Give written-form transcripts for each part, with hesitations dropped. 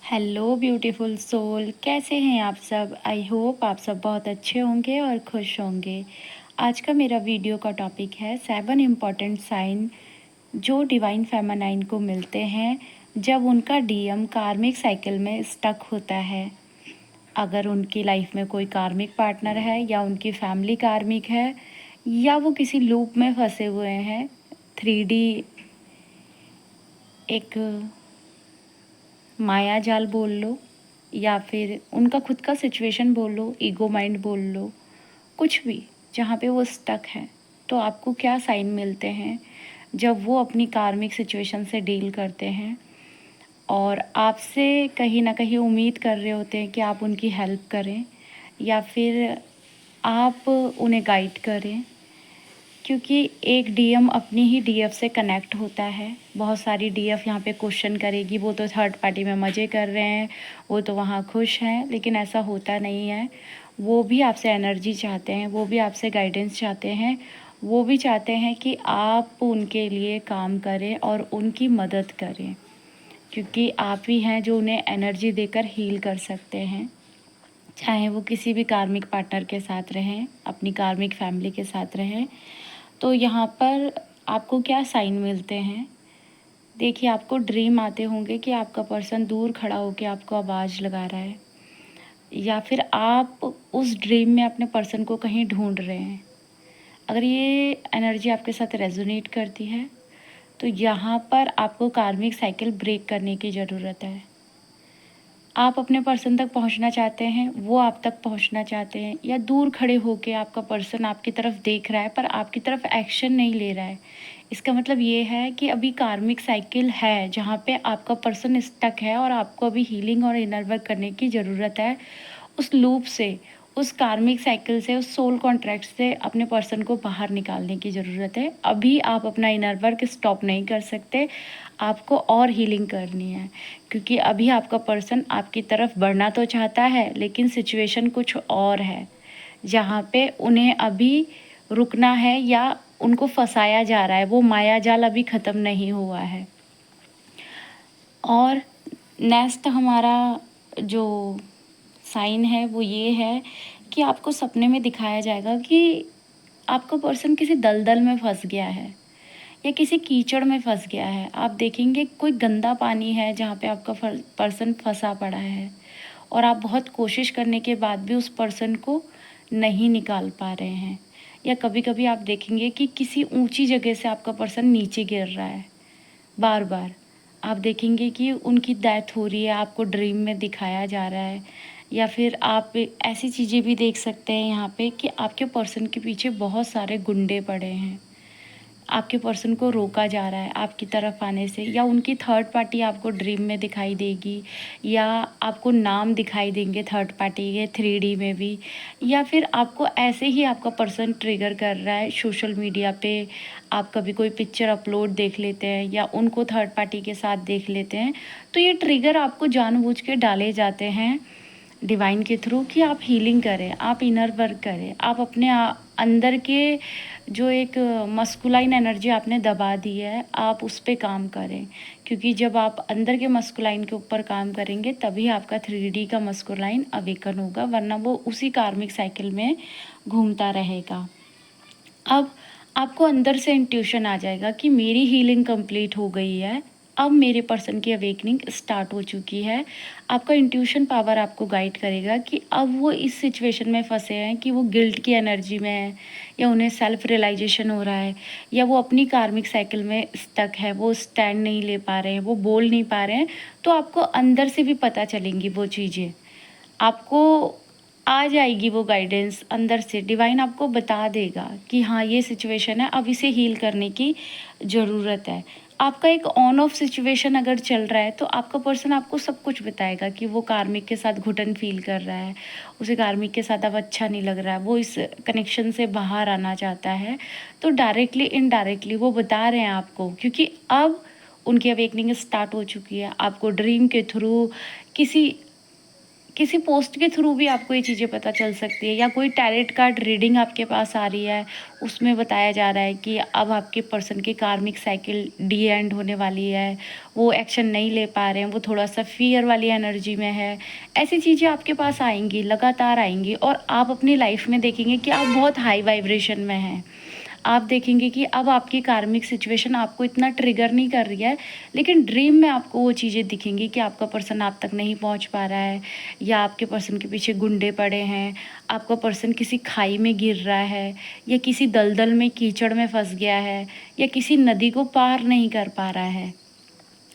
Hello beautiful soul, कैसे हैं आप सब। आई होप आप सब बहुत अच्छे होंगे और खुश होंगे। आज का मेरा वीडियो का टॉपिक है 7 इम्पॉर्टेंट साइन जो डिवाइन फेमिनाइन को मिलते हैं जब उनका डीएम कार्मिक साइकिल में स्टक होता है। अगर उनकी लाइफ में कोई कार्मिक पार्टनर है या उनकी फैमिली कार्मिक है या वो किसी लूप में फंसे हुए हैं, 3D एक माया जाल बोल लो या फिर उनका खुद का सिचुएशन बोल लो, ईगो माइंड बोल लो, कुछ भी जहाँ पे वो स्टक है। तो आपको क्या साइन मिलते हैं जब वो अपनी कार्मिक सिचुएशन से डील करते हैं और आपसे कहीं ना कहीं उम्मीद कर रहे होते हैं कि आप उनकी हेल्प करें या फिर आप उन्हें गाइड करें। क्योंकि एक डीएम अपनी ही डीएफ से कनेक्ट होता है। बहुत सारी डीएफ यहाँ पे क्वेश्चन करेगी, वो तो थर्ड पार्टी में मज़े कर रहे हैं, वो तो वहाँ खुश हैं, लेकिन ऐसा होता नहीं है। वो भी आपसे एनर्जी चाहते हैं, वो भी आपसे गाइडेंस चाहते हैं, वो भी चाहते हैं कि आप उनके लिए काम करें और उनकी मदद करें, क्योंकि आप ही हैं जो उन्हें एनर्जी देकर हील कर सकते हैं। चाहे वो किसी भी कार्मिक पार्टनर के साथ रहें, अपनी कार्मिक फैमिली के साथ रहें। तो यहाँ पर आपको क्या साइन मिलते हैं। देखिए, आपको ड्रीम आते होंगे कि आपका पर्सन दूर खड़ा होकर आपको आवाज़ लगा रहा है या फिर आप उस ड्रीम में अपने पर्सन को कहीं ढूंढ रहे हैं। अगर ये एनर्जी आपके साथ रेजोनेट करती है तो यहाँ पर आपको कार्मिक साइकिल ब्रेक करने की ज़रूरत है। आप अपने पर्सन तक पहुंचना चाहते हैं, वो आप तक पहुंचना चाहते हैं, या दूर खड़े होके आपका पर्सन आपकी तरफ देख रहा है पर आपकी तरफ एक्शन नहीं ले रहा है। इसका मतलब ये है कि अभी कार्मिक साइकिल है जहाँ पे आपका पर्सन स्टक है और आपको अभी हीलिंग और इनर वर्क करने की ज़रूरत है। उस लूप से, उस कार्मिक साइकिल से, उस सोल कॉन्ट्रैक्ट से अपने पर्सन को बाहर निकालने की ज़रूरत है। अभी आप अपना इनर वर्क स्टॉप नहीं कर सकते, आपको और हीलिंग करनी है, क्योंकि अभी आपका पर्सन आपकी तरफ बढ़ना तो चाहता है लेकिन सिचुएशन कुछ और है जहाँ पे उन्हें अभी रुकना है या उनको फंसाया जा रहा है। वो माया जाल अभी ख़त्म नहीं हुआ है। और नेक्स्ट हमारा जो साइन है वो ये है कि आपको सपने में दिखाया जाएगा कि आपका पर्सन किसी दलदल में फंस गया है या किसी कीचड़ में फंस गया है। आप देखेंगे कोई गंदा पानी है जहाँ पे आपका पर्सन फंसा पड़ा है और आप बहुत कोशिश करने के बाद भी उस पर्सन को नहीं निकाल पा रहे हैं। या कभी कभी आप देखेंगे कि किसी ऊंची जगह से आपका पर्सन नीचे गिर रहा है बार बार। आप देखेंगे कि उनकी डेथ हो रही है, आपको ड्रीम में दिखाया जा रहा है। या फिर आप ऐसी चीज़ें भी देख सकते हैं यहाँ पे कि आपके पर्सन के पीछे बहुत सारे गुंडे पड़े हैं, आपके पर्सन को रोका जा रहा है आपकी तरफ आने से, या उनकी थर्ड पार्टी आपको ड्रीम में दिखाई देगी या आपको नाम दिखाई देंगे थर्ड पार्टी के 3D में भी। या फिर आपको ऐसे ही आपका पर्सन ट्रिगर कर रहा है सोशल मीडिया पे। आप कभी कोई पिक्चर अपलोड देख लेते हैं या उनको थर्ड पार्टी के साथ देख लेते हैं, तो ये ट्रिगर आपको जानबूझ के डाले जाते हैं डिवाइन के थ्रू कि आप हीलिंग करें, आप इनर वर्क करें, आप अपने अंदर के जो एक मस्कुलाइन एनर्जी आपने दबा दी है आप उस पर काम करें। क्योंकि जब आप अंदर के मस्कुलाइन के ऊपर काम करेंगे तभी आपका 3D का मस्कुलाइन अवेकन होगा, वरना वो उसी कार्मिक साइकिल में घूमता रहेगा। अब आपको अंदर से इंट्यूशन आ जाएगा कि मेरी हीलिंग कंप्लीट हो गई है, अब मेरे पर्सन की अवेकनिंग स्टार्ट हो चुकी है। आपका इंट्यूशन पावर आपको गाइड करेगा कि अब वो इस सिचुएशन में फंसे हैं कि वो गिल्ट की एनर्जी में है, या उन्हें सेल्फ रियलाइजेशन हो रहा है, या वो अपनी कार्मिक साइकिल में स्टक है, वो स्टैंड नहीं ले पा रहे हैं, वो बोल नहीं पा रहे हैं। तो आपको अंदर से भी पता चलेंगी वो चीज़ें, आपको आ जाएगी वो गाइडेंस अंदर से। डिवाइन आपको बता देगा कि हाँ ये सिचुएशन है, अब इसे हील करने की ज़रूरत है। आपका एक ऑन ऑफ सिचुएशन अगर चल रहा है तो आपका पर्सन आपको सब कुछ बताएगा कि वो कार्मिक के साथ घुटन फील कर रहा है, उसे कार्मिक के साथ अब अच्छा नहीं लग रहा है, वो इस कनेक्शन से बाहर आना चाहता है। तो डायरेक्टली इनडायरेक्टली वो बता रहे हैं आपको, क्योंकि अब उनकी अवेकनिंग स्टार्ट हो चुकी है। आपको ड्रीम के थ्रू, किसी किसी पोस्ट के थ्रू भी आपको ये चीज़ें पता चल सकती है, या कोई टैरेट कार्ड रीडिंग आपके पास आ रही है, उसमें बताया जा रहा है कि अब आपके पर्सन की कार्मिक साइकिल डी एंड होने वाली है, वो एक्शन नहीं ले पा रहे हैं, वो थोड़ा सा फियर वाली एनर्जी में है। ऐसी चीज़ें आपके पास आएंगी, लगातार आएंगी, और आप अपनी लाइफ में देखेंगे कि आप बहुत हाई वाइब्रेशन में हैं। आप देखेंगे कि अब आपकी कार्मिक सिचुएशन आपको इतना ट्रिगर नहीं कर रही है, लेकिन ड्रीम में आपको वो चीज़ें दिखेंगी कि आपका पर्सन आप तक नहीं पहुंच पा रहा है, या आपके पर्सन के पीछे गुंडे पड़े हैं, आपका पर्सन किसी खाई में गिर रहा है, या किसी दलदल में कीचड़ में फंस गया है, या किसी नदी को पार नहीं कर पा रहा है,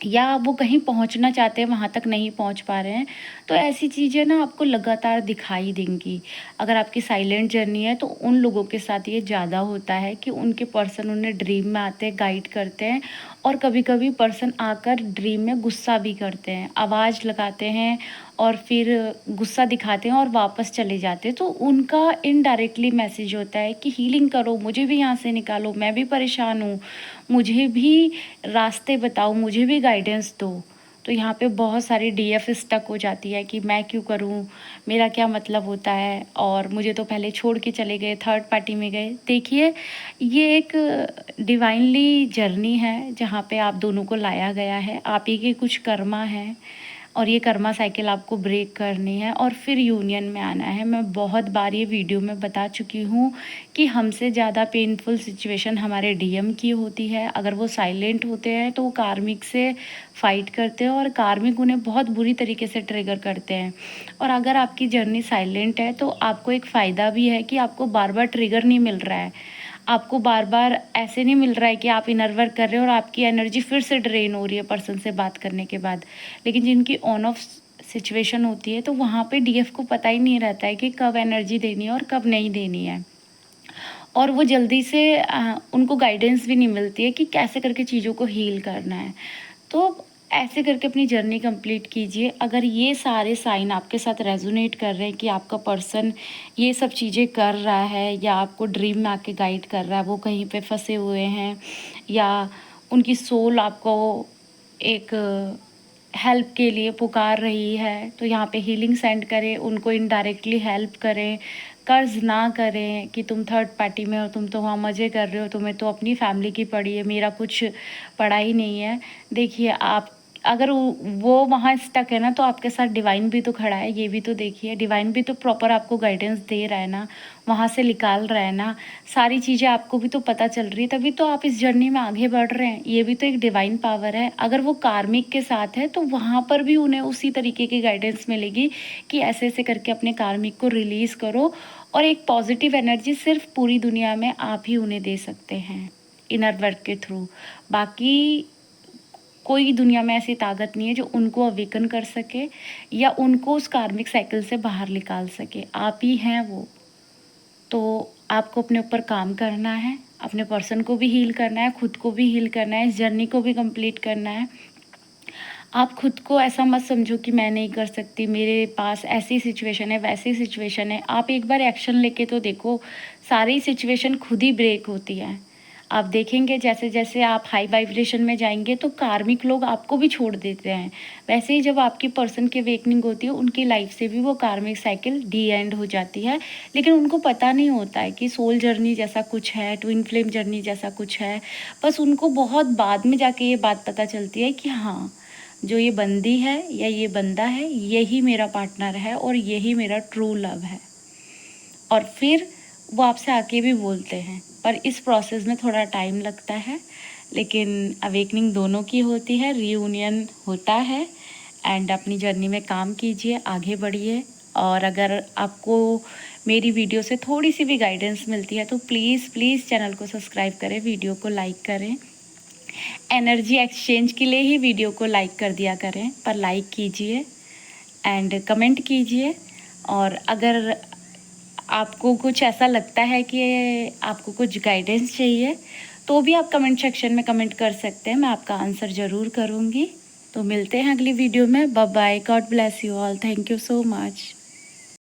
या वो कहीं पहुंचना चाहते हैं वहाँ तक नहीं पहुंच पा रहे हैं। तो ऐसी चीज़ें ना आपको लगातार दिखाई देंगी। अगर आपकी साइलेंट जर्नी है तो उन लोगों के साथ ये ज़्यादा होता है कि उनके पर्सन उन्हें ड्रीम में आते हैं, गाइड करते हैं, और कभी कभी पर्सन आकर ड्रीम में गुस्सा भी करते हैं, आवाज़ लगाते हैं, और फिर गुस्सा दिखाते हैं और वापस चले जाते हैं। तो उनका इनडायरेक्टली मैसेज होता है कि हीलिंग करो, मुझे भी यहाँ से निकालो, मैं भी परेशान हूँ, मुझे भी रास्ते बताओ, मुझे भी गाइडेंस दो। तो यहाँ पे बहुत सारी डीएफ स्टक हो जाती है कि मैं क्यों करूँ, मेरा क्या मतलब होता है, और मुझे तो पहले छोड़ के चले गए, थर्ड पार्टी में गए। देखिए, ये एक डिवाइनली जर्नी है जहाँ पे आप दोनों को लाया गया है, आप ही के कुछ कर्मा है, और ये कर्मा साइकिल आपको ब्रेक करनी है और फिर यूनियन में आना है। मैं बहुत बार ये वीडियो में बता चुकी हूँ कि हमसे ज़्यादा पेनफुल सिचुएशन हमारे डीएम की होती है। अगर वो साइलेंट होते हैं तो वो कार्मिक से फाइट करते हैं, और कार्मिक उन्हें बहुत बुरी तरीके से ट्रिगर करते हैं। और अगर आपकी जर्नी साइलेंट है तो आपको एक फ़ायदा भी है कि आपको बार बार ट्रिगर नहीं मिल रहा है, आपको बार बार ऐसे नहीं मिल रहा है कि आप इनर वर्क कर रहे हो और आपकी एनर्जी फिर से ड्रेन हो रही है पर्सन से बात करने के बाद। लेकिन जिनकी ऑन ऑफ सिचुएशन होती है तो वहाँ पे डीएफ को पता ही नहीं रहता है कि कब एनर्जी देनी है और कब नहीं देनी है, और वो जल्दी से उनको गाइडेंस भी नहीं मिलती है कि कैसे करके चीज़ों को हील करना है। तो ऐसे करके अपनी जर्नी कंप्लीट कीजिए। अगर ये सारे साइन आपके साथ रेजोनेट कर रहे हैं कि आपका पर्सन ये सब चीज़ें कर रहा है, या आपको ड्रीम में आके गाइड कर रहा है, वो कहीं पे फंसे हुए हैं, या उनकी सोल आपको एक हेल्प के लिए पुकार रही है, तो यहाँ पे हीलिंग सेंड करें, उनको इनडायरेक्टली हेल्प करें। कर्ज ना करें कि तुम थर्ड पार्टी में हो, तुम तो वहाँ मज़े कर रहे हो, तुम्हें तो अपनी फैमिली की पड़ी है, मेरा कुछ पड़ा ही नहीं है। देखिए, आप अगर वो वहाँ स्टक है ना, तो आपके साथ डिवाइन भी तो खड़ा है, ये भी तो देखिए। डिवाइन भी तो प्रॉपर आपको गाइडेंस दे रहा है ना, वहाँ से निकाल रहा है ना, सारी चीज़ें आपको भी तो पता चल रही है, तभी तो आप इस जर्नी में आगे बढ़ रहे हैं। ये भी तो एक डिवाइन पावर है। अगर वो कार्मिक के साथ है तो वहाँ पर भी उन्हें उसी तरीके की गाइडेंस मिलेगी कि ऐसे ऐसे करके अपने कार्मिक को रिलीज़ करो, और एक पॉजिटिव एनर्जी सिर्फ पूरी दुनिया में आप ही उन्हें दे सकते हैं इनर वर्क के थ्रू। बाकी कोई दुनिया में ऐसी ताकत नहीं है जो उनको अवेकन कर सके या उनको उस कार्मिक साइकिल से बाहर निकाल सके। आप ही हैं वो। तो आपको अपने ऊपर काम करना है, अपने पर्सन को भी हील करना है, खुद को भी हील करना है, इस जर्नी को भी कंप्लीट करना है। आप खुद को ऐसा मत समझो कि मैं नहीं कर सकती, मेरे पास ऐसी सिचुएशन है, वैसी सिचुएशन है। आप एक बार एक्शन लेके तो देखो, सारी सिचुएशन खुद ही ब्रेक होती है। आप देखेंगे जैसे जैसे आप हाई वाइब्रेशन में जाएंगे तो कार्मिक लोग आपको भी छोड़ देते हैं। वैसे ही जब आपकी पर्सन की अवेकनिंग होती है, उनकी लाइफ से भी वो कार्मिक साइकिल डी एंड हो जाती है। लेकिन उनको पता नहीं होता है कि सोल जर्नी जैसा कुछ है, ट्विन फ्लेम जर्नी जैसा कुछ है। बस उनको बहुत बाद में जाके ये बात पता चलती है कि हाँ, जो ये बंदी है या ये बंदा है, यही मेरा पार्टनर है और यही मेरा ट्रू लव है। और फिर वो आपसे आके भी बोलते हैं, पर इस प्रोसेस में थोड़ा टाइम लगता है। लेकिन अवेकनिंग दोनों की होती है, रीयूनियन होता है। एंड अपनी जर्नी में काम कीजिए, आगे बढ़िए। और अगर आपको मेरी वीडियो से थोड़ी सी भी गाइडेंस मिलती है तो प्लीज़ प्लीज़ चैनल को सब्सक्राइब करें, वीडियो को लाइक करें। एनर्जी एक्सचेंज के लिए ही वीडियो को लाइक कर दिया करें, पर लाइक कीजिए एंड कमेंट कीजिए। और अगर आपको कुछ ऐसा लगता है कि आपको कुछ गाइडेंस चाहिए तो भी आप कमेंट सेक्शन में कमेंट कर सकते हैं, मैं आपका आंसर ज़रूर करूँगी। तो मिलते हैं अगली वीडियो में। Bye bye, god bless you all, thank you so much.